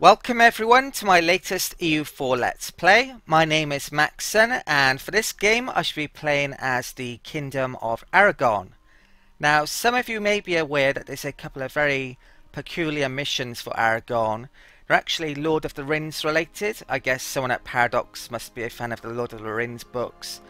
Welcome everyone to my latest EU4 Let's Play. My name is Macsen, and for this game I should be playing as the Kingdom of Aragon. Now, some of you may be aware that there's a couple of very peculiar missions for Aragon. They're actually Lord of the Rings related. I guess someone at Paradox must be a fan of the Lord of the Rings books.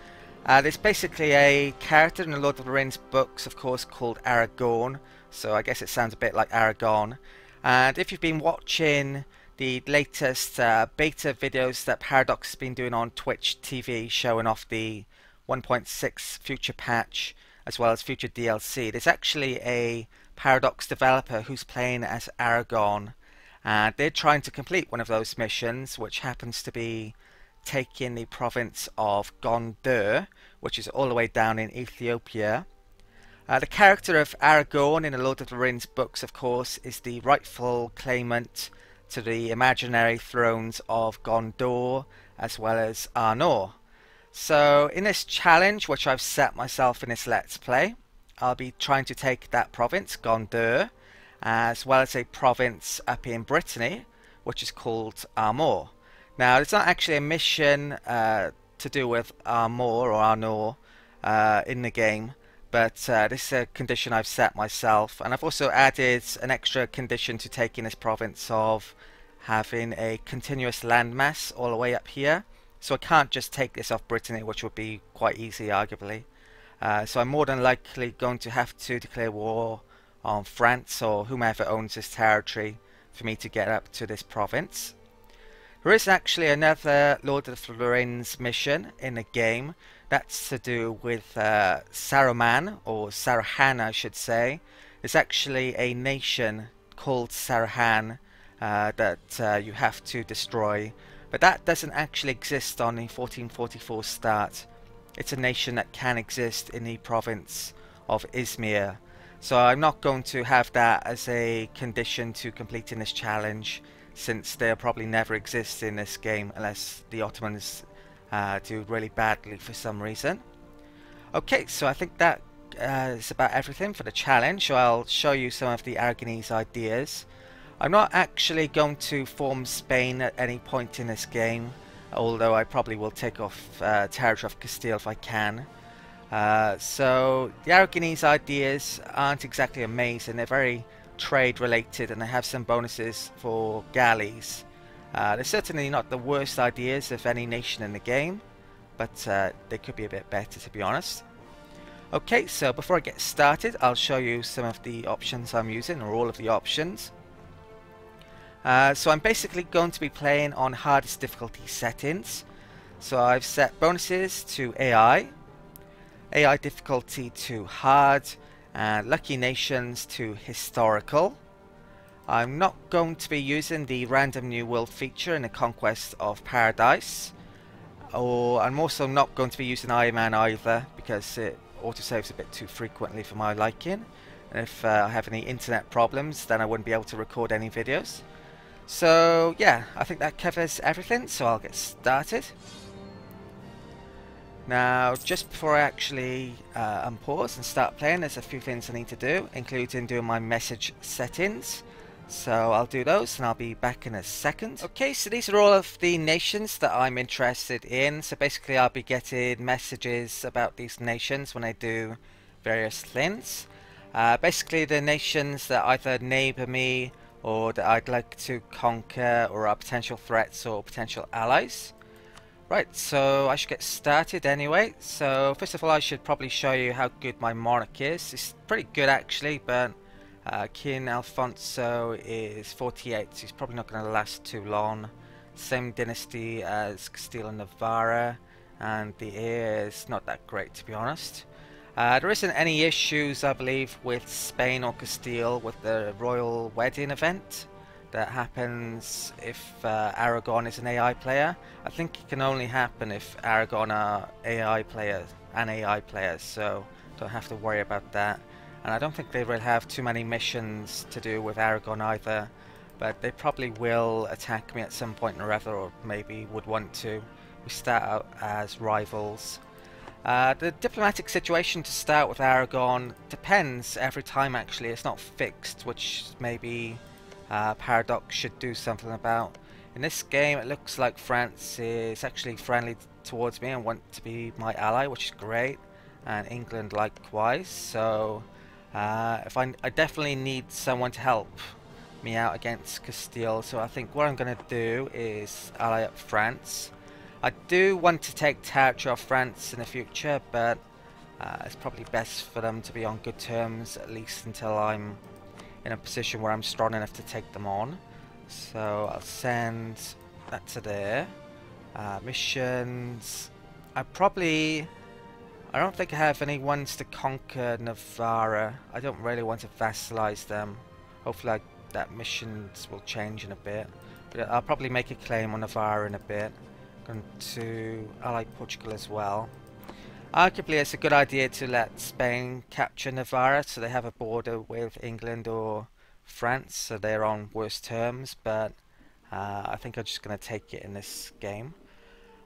There's basically a character in the Lord of the Rings books, of course, called Aragon, so I guess it sounds a bit like Aragon. And if you've been watching the latest beta videos that Paradox has been doing on Twitch TV showing off the 1.6 future patch as well as future DLC, there's actually a Paradox developer who's playing as Aragon, and they're trying to complete one of those missions, which happens to be taking the province of Gondor, which is all the way down in Ethiopia. The character of Aragon in the Lord of the Rings books, of course, is the rightful claimant to the imaginary thrones of Gondor as well as Arnor. So in this challenge which I've set myself in this Let's Play, I'll be trying to take that province, Gondor, as well as a province up in Brittany which is called Armor. Now there's not actually a mission to do with Armor or Arnor in the game, but this is a condition I've set myself, and I've also added an extra condition to taking this province of having a continuous landmass all the way up here. So I can't just take this off Brittany, which would be quite easy arguably. So I'm more than likely going to have to declare war on France or whomever owns this territory for me to get up to this province. There is actually another Lord of the Rings mission in the game. That's to do with Saruman, or Sarahan I should say. There's actually a nation called Sarahan that you have to destroy, but that doesn't actually exist on the 1444 start. It's a nation that can exist in the province of Izmir. So I'm not going to have that as a condition to completing this challenge, since they'll probably never exist in this game unless the Ottomans do really badly for some reason. Okay, so I think that is about everything for the challenge. So I'll show you some of the Aragonese ideas. I'm not actually going to form Spain at any point in this game, although I probably will take off territory of Castile if I can. So the Aragonese ideas aren't exactly amazing. They're very trade related, and they have some bonuses for galleys. They're certainly not the worst ideas of any nation in the game, but they could be a bit better, to be honest. Okay, so before I get started, I'll show you some of the options I'm using, or all of the options. So I'm basically going to be playing on hardest difficulty settings. So I've set bonuses to AI difficulty to hard, and lucky nations to historical. I'm not going to be using the random new world feature in the Conquest of Paradise, or I'm also not going to be using Iron Man either, because it autosaves a bit too frequently for my liking, and if I have any internet problems then I wouldn't be able to record any videos. So yeah, I think that covers everything, so I'll get started. Now, just before I actually unpause and start playing, there's a few things I need to do, including doing my message settings. So I'll do those and I'll be back in a second. Okay, so these are all of the nations that I'm interested in. So basically I'll be getting messages about these nations when I do various things. Basically the nations that either neighbour me or that I'd like to conquer, or are potential threats or potential allies. Right, so I should get started anyway. So first of all I should probably show you how good my monarch is. It's pretty good actually, but King Alfonso is 48, so he's probably not going to last too long. Same dynasty as Castile and Navarra, and the heir is not that great, to be honest. There isn't any issues, I believe, with Spain or Castile with the royal wedding event that happens if Aragon is an AI player. I think it can only happen if Aragon are AI players and AI players, so don't have to worry about that. And I don't think they will have too many missions to do with Aragon either, but they probably will attack me at some point or other, or maybe would want to. We start out as rivals. The diplomatic situation to start with Aragon depends every time actually. It's not fixed, which maybe Paradox should do something about. In this game, it looks like France is actually friendly towards me and want to be my ally, which is great, and England likewise. So I definitely need someone to help me out against Castile. So I think what I'm going to do is ally up France. I do want to take territory off France in the future, but it's probably best for them to be on good terms, at least until I'm in a position where I'm strong enough to take them on. So I'll send that to there. Missions. I don't think I have any ones to conquer Navarra. I don't really want to vassalize them. Hopefully that missions will change in a bit. But I'll probably make a claim on Navarra in a bit. I'm going to ally Portugal as well. Arguably it's a good idea to let Spain capture Navarra so they have a border with England or France, so they're on worse terms, but I think I'm just going to take it in this game.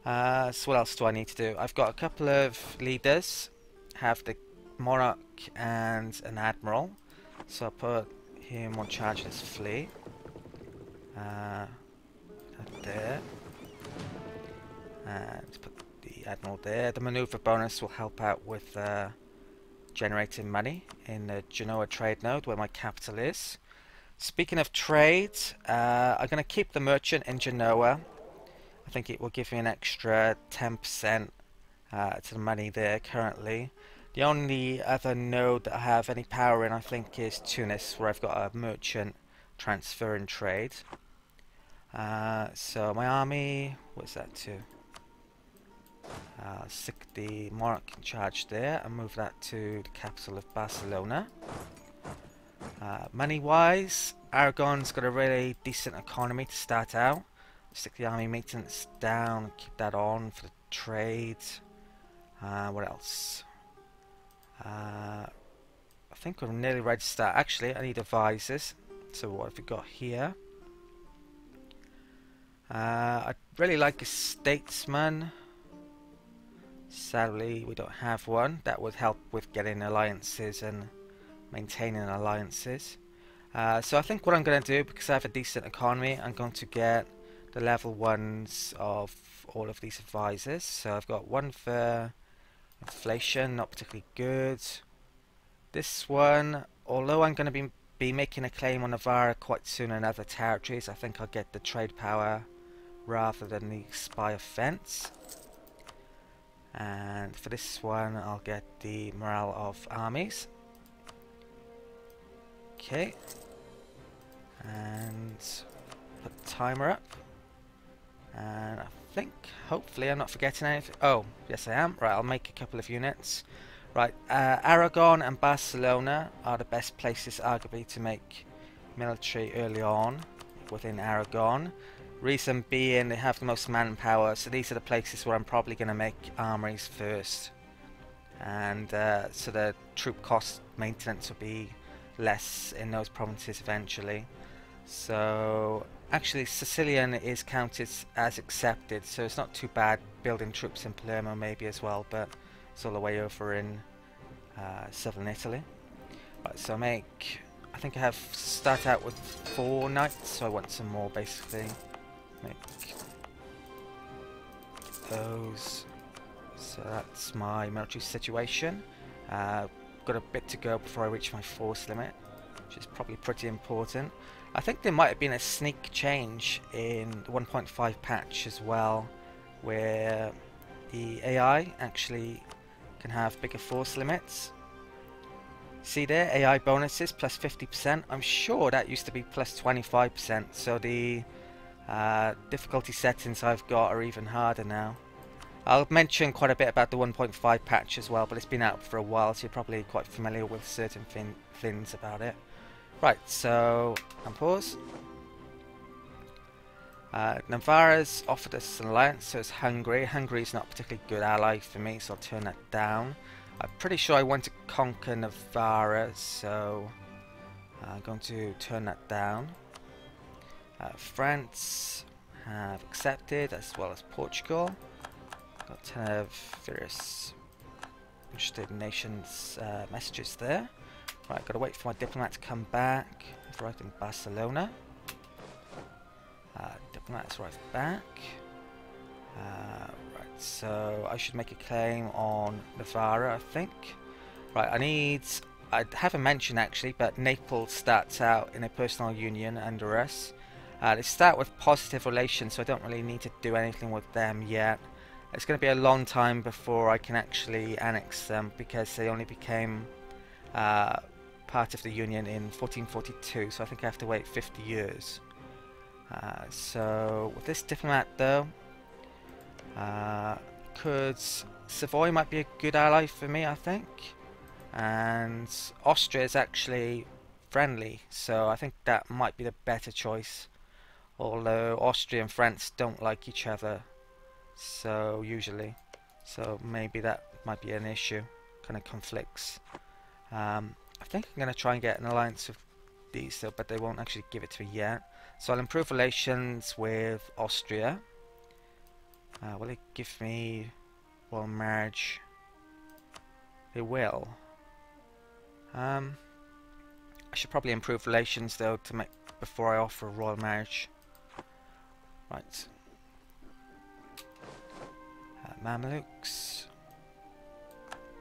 So what else do I need to do? I've got a couple of leaders. Have the monarch and an admiral, so I'll put him on charge of this fleet. There, and put the admiral there. The maneuver bonus will help out with generating money in the Genoa trade node where my capital is. Speaking of trade, I'm going to keep the merchant in Genoa. I think it will give me an extra 10% to the money there currently. The only other node that I have any power in, I think, is Tunis, where I've got a merchant transfer and trade. So my army, what's that to? Stick the monarch in charge there and move that to the capital of Barcelona. Money-wise, Aragon's got a really decent economy to start out. Stick the army maintenance down, keep that on for the trade. What else? I think we're nearly ready to start. Actually, I need advisors. So what have we got here? I'd really like a statesman. Sadly, we don't have one. That would help with getting alliances and maintaining alliances. So I think what I'm going to do, because I have a decent economy, I'm going to get the level 1s of all of these advisors. So I've got one for inflation, not particularly good. This one, although I'm going to be making a claim on Navarra quite soon in other territories, I think I'll get the trade power rather than the spy offense. And for this one, I'll get the morale of armies. Okay. And put the timer up. And I think, hopefully, I'm not forgetting anything. Oh, yes I am. Right, I'll make a couple of units. Right, Aragon and Barcelona are the best places, arguably, to make military early on within Aragon. Reason being, they have the most manpower, so these are the places where I'm probably going to make armories first. And so the troop cost maintenance will be less in those provinces eventually. So actually Sicilian is counted as accepted, so it's not too bad building troops in Palermo maybe as well, but it's all the way over in southern Italy. Right, so I think I have start out with 4 knights, so I want some more basically. Make those. So that's my military situation. Got a bit to go before I reach my force limit, which is probably pretty important. I think there might have been a sneak change in the 1.5 patch as well, where the AI actually can have bigger force limits. See there, AI bonuses plus 50%. I'm sure that used to be plus 25%, so the difficulty settings I've got are even harder now. I'll mention quite a bit about the 1.5 patch as well, but it's been out for a while, so you're probably quite familiar with certain things about it. Right, so unpause. Navarra's offered us an alliance, so it's Hungary. Hungary's not a particularly good ally for me, so I'll turn that down. I'm pretty sure I want to conquer Navarra, so I'm going to turn that down. France have accepted, as well as Portugal. Got 10 of various interested nations messages there. Right, gotta wait for my diplomat to come back. Right in Barcelona. diplomats arrive back. Right, so I should make a claim on Navarra, I think. Right, I haven't mentioned actually, but Naples starts out in a personal union under us. They start with positive relations, so I don't really need to do anything with them yet. It's going to be a long time before I can actually annex them, because they only became part of the union in 1442, so I think I have to wait 50 years. So with this diplomat though, Savoy might be a good ally for me, I think. And Austria is actually friendly, so I think that might be the better choice. Although Austria and France don't like each other, so usually, so maybe that might be an issue, kind of conflicts. I think I'm going to try and get an alliance with these though, but they won't actually give it to me yet. So I'll improve relations with Austria. Will it give me royal marriage? It will. I should probably improve relations though to make before I offer a royal marriage. Right. Mamluks.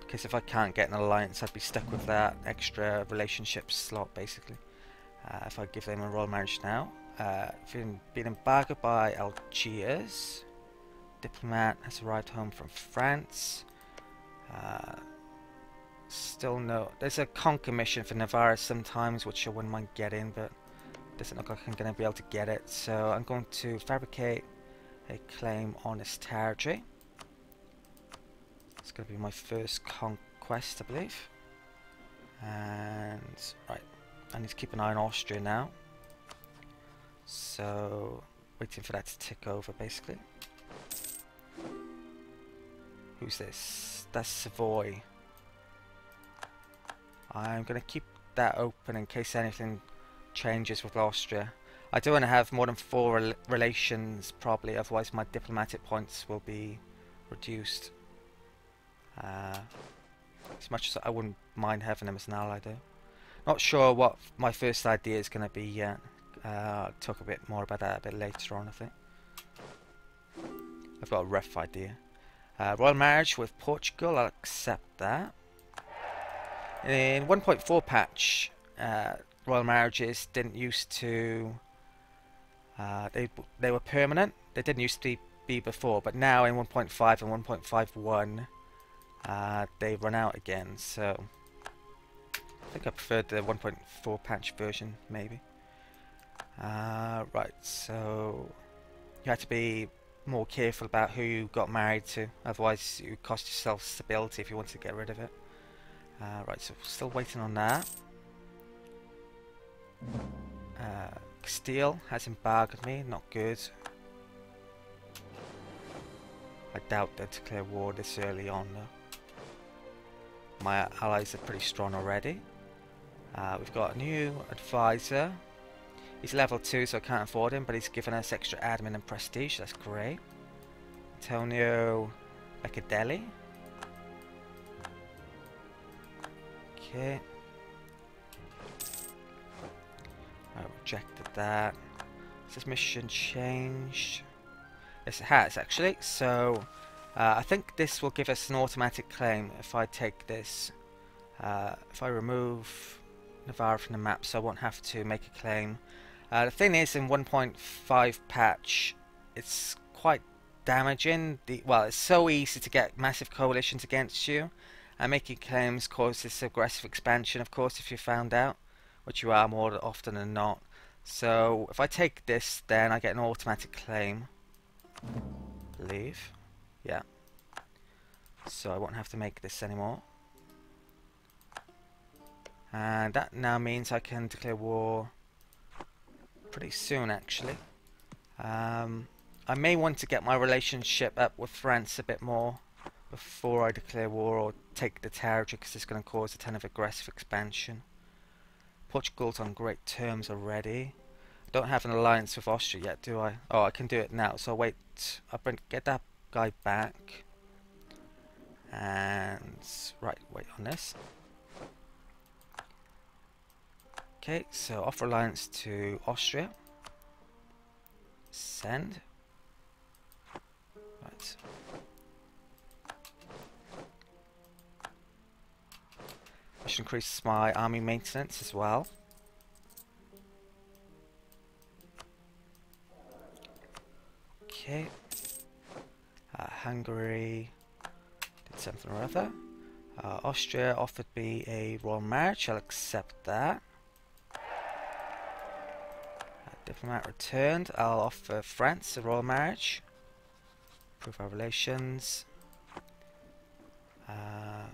Because if I can't get an alliance, I'd be stuck with that extra relationship slot basically. If I give them a royal marriage now. Been embargoed by Algiers. Diplomat has arrived home from France. Still no. There's a conquer mission for Navarra sometimes, which I wouldn't mind getting, but doesn't look like I'm going to be able to get it. So I'm going to fabricate a claim on this territory. It's going to be my first conquest, I believe. And right, I need to keep an eye on Austria now. So waiting for that to tick over, basically. Who's this? That's Savoy. I'm going to keep that open in case anything changes with Austria. I don't want to have more than 4 relations probably, otherwise my diplomatic points will be reduced. As much as I wouldn't mind having them as an ally though. Not sure what my first idea is going to be yet. I'll talk a bit more about that a bit later on, I think. I've got a rough idea. Royal marriage with Portugal, I'll accept that. In 1.4 patch, royal marriages didn't used to... they were permanent. They didn't used to be before, but now in 1.5 and 1.51 they run out again, so I think I preferred the 1.4 patch version maybe. Right, so you had to be more careful about who you got married to, otherwise you cost yourself stability if you wanted to get rid of it. Right, so still waiting on that. Castile has embargoed me, not good. I doubt they'd declare war this early on though. My allies are pretty strong already. We've got a new advisor. He's level 2, so I can't afford him, but he's given us extra admin and prestige, that's great. Antonio Beccadelli. Okay. I rejected that. Has this mission changed? Yes, it has actually. So I think this will give us an automatic claim if I take this. If I remove Navarra from the map, so I won't have to make a claim. The thing is, in 1.5 patch, it's quite damaging. Well, it's so easy to get massive coalitions against you, and making claims causes aggressive expansion, of course, if you found out, which you are more often than not. So if I take this, then I get an automatic claim. Leave. Yeah. So I won't have to make this anymore. And that now means I can declare war pretty soon, actually. I may want to get my relationship up with France a bit more before I declare war or take the territory, because it's going to cause a ton of aggressive expansion. Portugal's on great terms already. I don't have an alliance with Austria yet, do I? Oh, I can do it now, so I'll wait. I'll get that guy back. And right, wait on this. Okay, so offer alliance to Austria. Send. Right. I should increase my army maintenance as well. Okay. Hungary did something or other. Austria offered me a royal marriage. I'll accept that. Diplomat returned. I'll offer France a royal marriage. Improve our relations. Okay.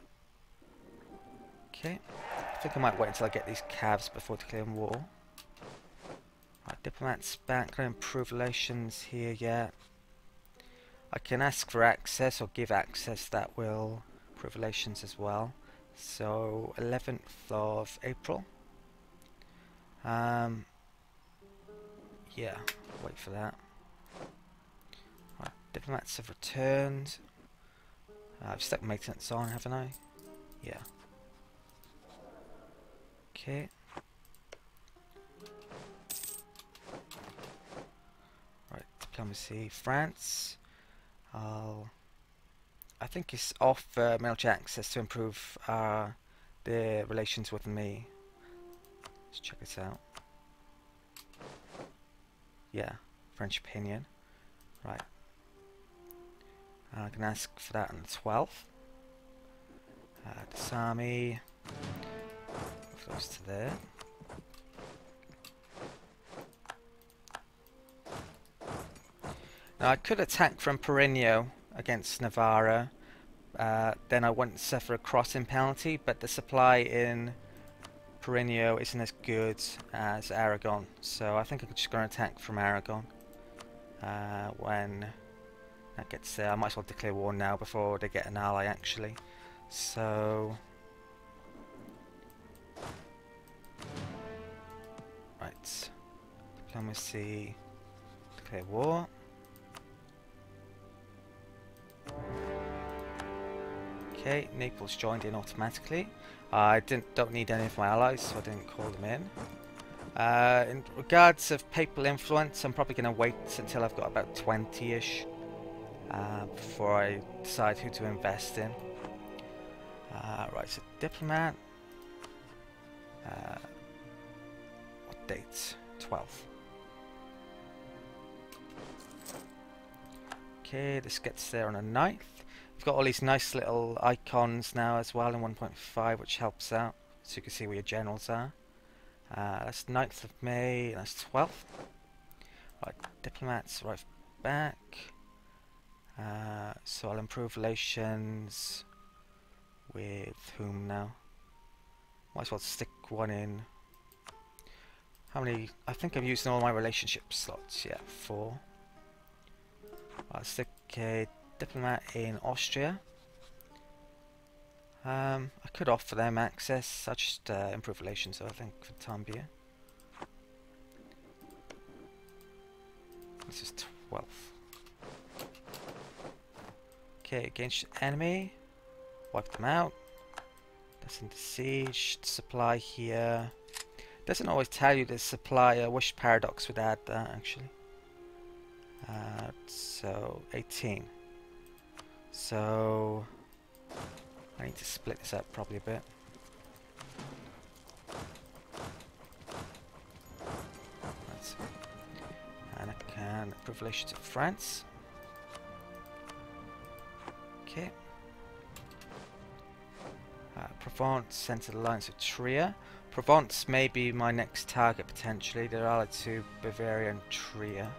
I think I might wait until I get these calves before declaring war. Right, diplomats back. Can I improve relations here yet? I can ask for access or give access. That will improve relations as well. So 11th of April. Yeah, wait for that. Right, diplomats have returned. I've stuck maintenance on, haven't I? Yeah. Okay. Right, diplomacy, France. I think it's off military access to improve their relations with me. Let's check this out. Yeah, French opinion. Right. I can ask for that on the 12th. This army. Close to there. Now I could attack from Perigno against Navarra. Then I wouldn't suffer a crossing penalty, but the supply in Perigno isn't as good as Aragon, so I think I'm just going to attack from Aragon when that gets there. I might as well declare war now before they get an ally actually. So right, diplomacy, declare war. Okay, Naples joined in automatically. I don't need any of my allies, so I didn't call them in. In regards of papal influence, I'm probably going to wait until I've got about 20-ish before I decide who to invest in. Right, so diplomat. What date? 12th. Okay, this gets there on the 9th. We've got all these nice little icons now as well in 1.5, which helps out, so you can see where your generals are. That's 9th of May, that's 12th. Right, diplomats arrive back. So I'll improve relations with whom now? Might as well stick one in. How many? I think I'm using all my relationship slots. Yeah, 4. I'll stick a diplomat in Austria. I could offer them access. I'll just improve relations, so I think, for the time being. This is 12th. Okay, against enemy. Wipe them out. That's into siege. Supply here. Doesn't always tell you the supply. I wish Paradox would add that actually. So 18. So I need to split this up probably a bit. And I can improve relations with France. Okay. Provence centered alliance with Trier. Provence may be my next target potentially. They're allied to Bavaria and Trier.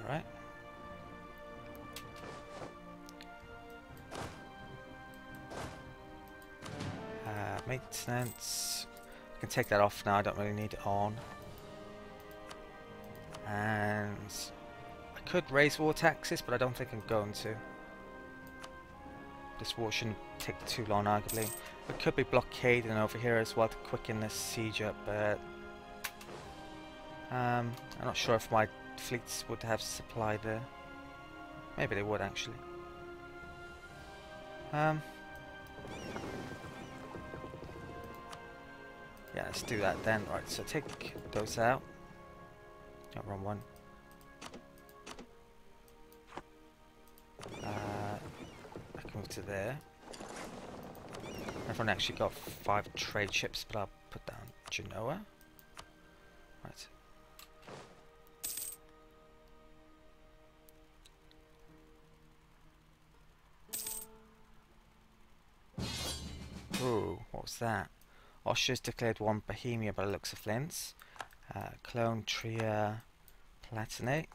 Right. Maintenance. I can take that off now. I don't really need it on. And I could raise war taxes, but I don't think I'm going to. This war shouldn't take too long, arguably. We could be blockading over here as well to quicken this siege up, but I'm not sure if my fleets would have supply there. Maybe they would actually. Yeah, let's do that then. Right, so take those out. Oh, wrong one. to there. I've only actually got 5 trade ships, but I'll put down Genoa. Right. Ooh, what was that? Austria's declared war on Bohemia by the looks of things. Cologne, Trier, Palatinate.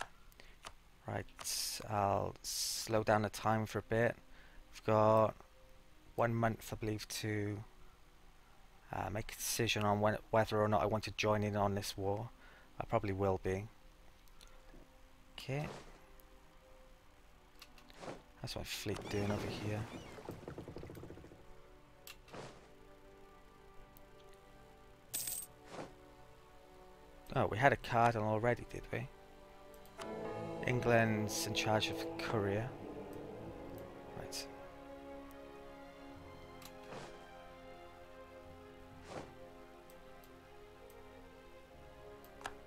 Right, I'll slow down the time for a bit. We've got 1 month, I believe, to make a decision on whether or not I want to join in on this war. I probably will be. Okay. How's my fleet doing over here? Oh, we had a cardinal already, did we? England's in charge of courier. Right.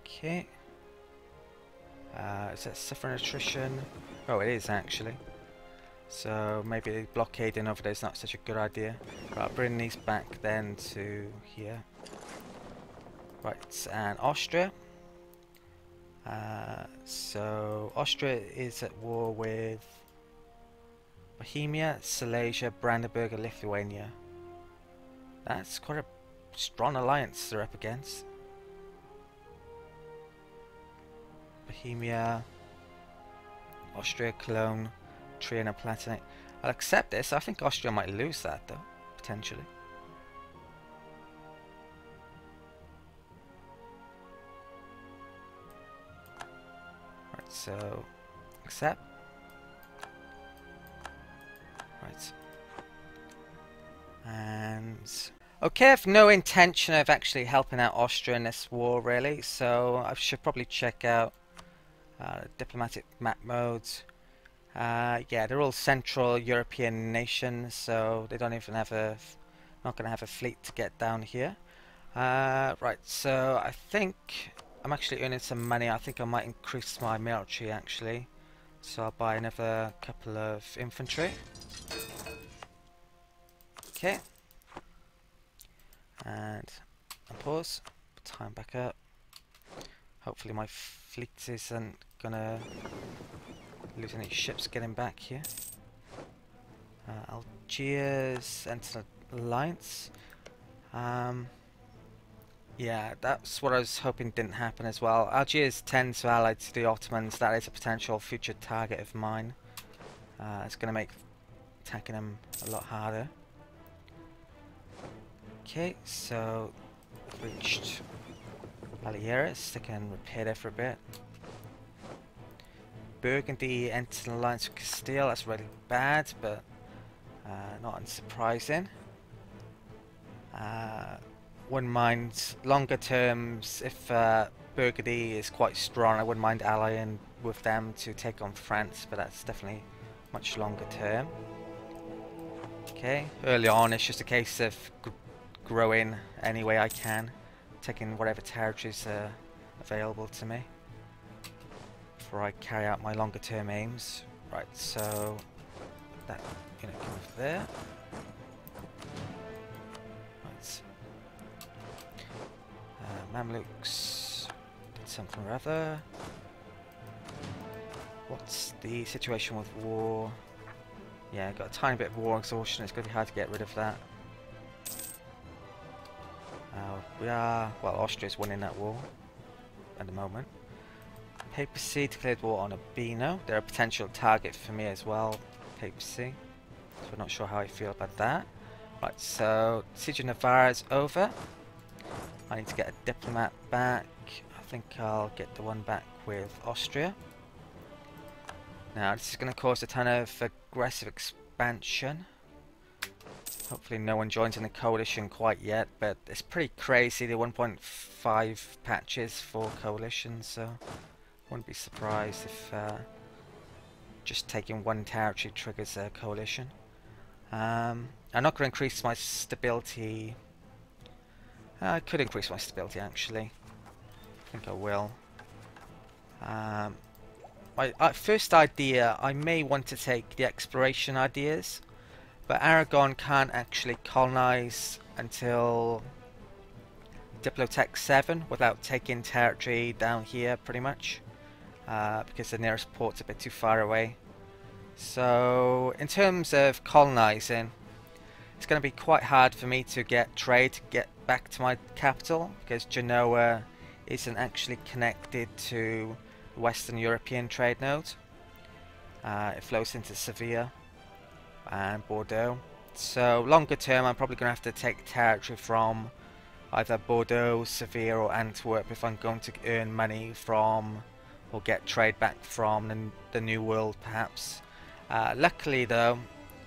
Okay. Is that suffering attrition? Oh, it is actually. So maybe blockading over there is not such a good idea. Right, I'll bring these back then to here. Right, and Austria. So Austria is at war with Bohemia, Silesia, Brandenburg and Lithuania. That's quite a strong alliance they're up against. Bohemia, Austria, Cologne, Trier and Palatinate. I'll accept this. I think Austria might lose that though, potentially. Right, so accept. Right. And okay, I have no intention of actually helping out Austria in this war really, so I should probably check out diplomatic map modes. Yeah, they're all Central European nations, so they don't even have not going to have a fleet to get down here. Right, so I think I'm actually earning some money. I think I might increase my military actually, so I'll buy another couple of infantry. Okay, and pause, time back up. Hopefully my fleet isn't gonna lose any ships getting back here. Algiers enter the alliance. Yeah, that's what I was hoping didn't happen as well. Algiers tends to ally to the Ottomans. That is a potential future target of mine. It's going to make attacking them a lot harder. Okay, so we've reached Balieres. They can repair there for a bit. Burgundy entered an alliance with Castile. That's really bad, but not unsurprising. Wouldn't mind longer terms if Burgundy is quite strong. I wouldn't mind allying with them to take on France, but that's definitely much longer term. Okay, early on it's just a case of growing any way I can, taking whatever territories are available to me before I carry out my longer term aims. Right, so that unit come over there. Right. Mamluks did something or other. What's the situation with war? Yeah, got a tiny bit of war exhaustion. It's going to be hard to get rid of that. Well, Austria's winning that war at the moment. Papacy declared war on Urbino. They're a potential target for me as well, Papacy. So I'm not sure how I feel about that. Right, so Siege of Navarra is over. I need to get a diplomat back. I think I'll get the one back with Austria. Now this is going to cause a ton of aggressive expansion. Hopefully no one joins in the coalition quite yet, but it's pretty crazy, the 1.5 patches for coalition, so wouldn't be surprised if just taking one territory triggers a coalition. I'm not going to increase my stability. I could increase my stability actually. I think I will. My first idea, I may want to take the exploration ideas but Aragon can't actually colonize until Diplotech 7 without taking territory down here pretty much, because the nearest port's a bit too far away. So in terms of colonizing, it's going to be quite hard for me to get trade to get back to my capital, because Genoa isn't actually connected to the Western European trade node. It flows into Sevilla and Bordeaux. So longer term I'm probably going to have to take territory from either Bordeaux, Sevilla or Antwerp if I'm going to earn money from or get trade back from the New World perhaps. Luckily though,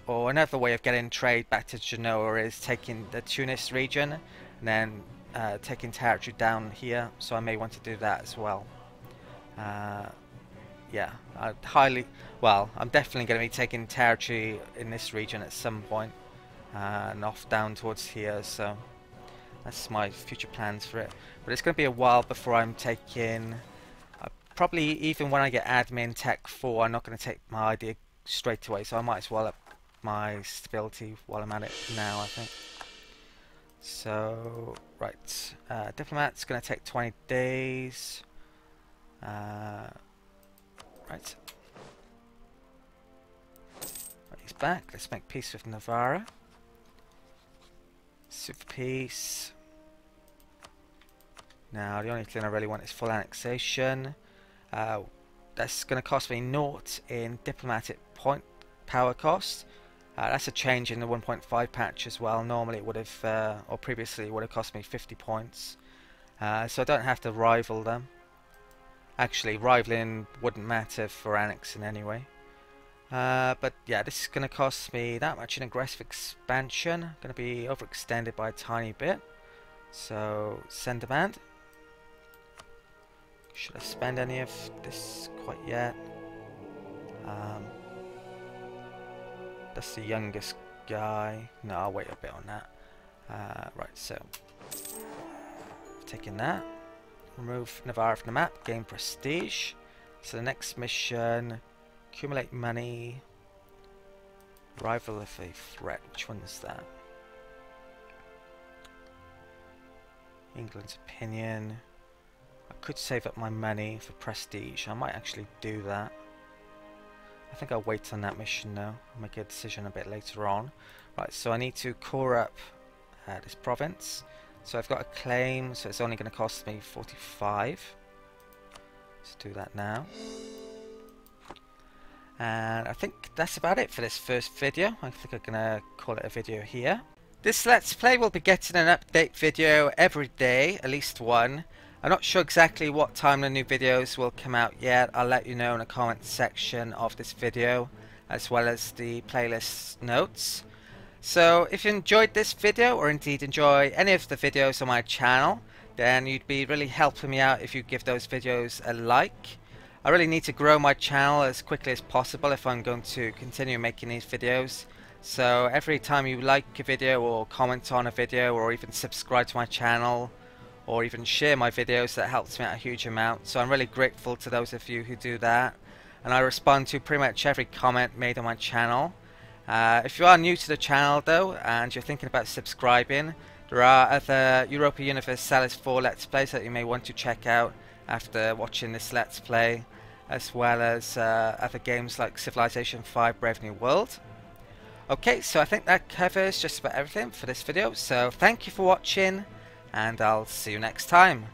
or another way of getting trade back to Genoa is taking the Tunis region and then taking territory down here, so I may want to do that as well. Yeah, I'm definitely going to be taking territory in this region at some point, and off down towards here, so that's my future plans for it. But it's going to be a while before I'm taking, probably even when I get admin tech 4, I'm not going to take my idea straight away, so I might as well up my stability while I'm at it now, I think. So, right, diplomat's going to take 20 days. Right. He's back. Let's make peace with Navarra. Super peace. Now, the only thing I really want is full annexation. That's going to cost me 0 in diplomatic point power cost. That's a change in the 1.5 patch as well. Normally it would have, or previously it would have cost me 50 points. So I don't have to rival them. Actually, rivaling wouldn't matter for annexing anyway. But yeah, this is going to cost me that much in aggressive expansion. Going to be overextended by a tiny bit. So, send demand. Should I spend any of this quite yet? That's the youngest guy. No, I'll wait a bit on that. Right, so taking that. Remove Navarra from the map, gain prestige. So the next mission, accumulate money, rival of a threat. Which one is that? England's opinion. I could save up my money for prestige. I might actually do that. I think I'll wait on that mission though. I'll make a decision a bit later on. Right, so I need to core up this province. So I've got a claim, so it's only going to cost me 45. Let's do that now. And I think that's about it for this first video. I think I'm going to call it a video here. This Let's Play will be getting an update video every day, at least one. I'm not sure exactly what time the new videos will come out yet. I'll let you know in the comment section of this video, as well as the playlist notes. So if you enjoyed this video, or indeed enjoy any of the videos on my channel, then you'd be really helping me out if you give those videos a like. I really need to grow my channel as quickly as possible if I'm going to continue making these videos. So every time you like a video or comment on a video or even subscribe to my channel or even share my videos, that helps me out a huge amount. So I'm really grateful to those of you who do that, and I respond to pretty much every comment made on my channel. If you are new to the channel though and you're thinking about subscribing, there are other Europa Universalis 4 Let's Plays that you may want to check out after watching this Let's Play, as well as other games like Civilization 5 Brave New World. Okay, so I think that covers just about everything for this video, so thank you for watching and I'll see you next time.